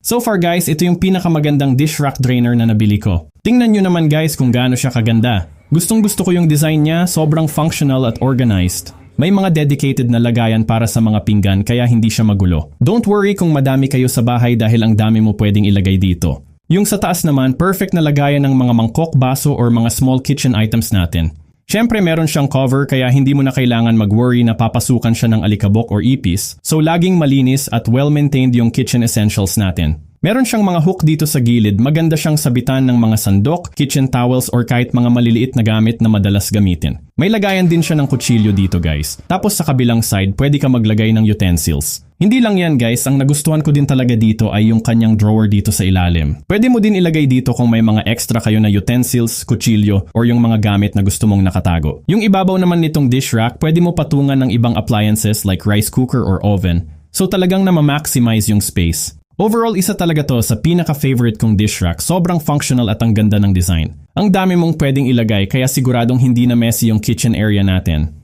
So far guys, ito yung pinakamagandang dish rack drainer na nabili ko. Tingnan nyo naman guys kung gaano siya kaganda. Gustong gusto ko yung design niya, sobrang functional at organized. May mga dedicated na lagayan para sa mga pinggan kaya hindi siya magulo. Don't worry kung madami kayo sa bahay dahil ang dami mo pwedeng ilagay dito. Yung sa taas naman, perfect na lagayan ng mga mangkok, baso or mga small kitchen items natin. Siyempre meron siyang cover kaya hindi mo na kailangan mag-worry na papasukan siya ng alikabok or ipis, so laging malinis at well-maintained yung kitchen essentials natin. Meron siyang mga hook dito sa gilid, maganda siyang sabitan ng mga sandok, kitchen towels or kahit mga maliliit na gamit na madalas gamitin. May lagayan din siya ng kutsilyo dito guys. Tapos sa kabilang side, pwede ka maglagay ng utensils. Hindi lang yan guys, ang nagustuhan ko din talaga dito ay yung kanyang drawer dito sa ilalim. Pwede mo din ilagay dito kung may mga extra kayo na utensils, kutsilyo, or yung mga gamit na gusto mong nakatago. Yung ibabaw naman nitong dish rack, pwede mo patungan ng ibang appliances like rice cooker or oven. So talagang na ma-maximize yung space. Overall, isa talaga to sa pinaka-favorite kong dish rack. Sobrang functional at ang ganda ng design. Ang dami mong pwedeng ilagay kaya siguradong hindi na messy yung kitchen area natin.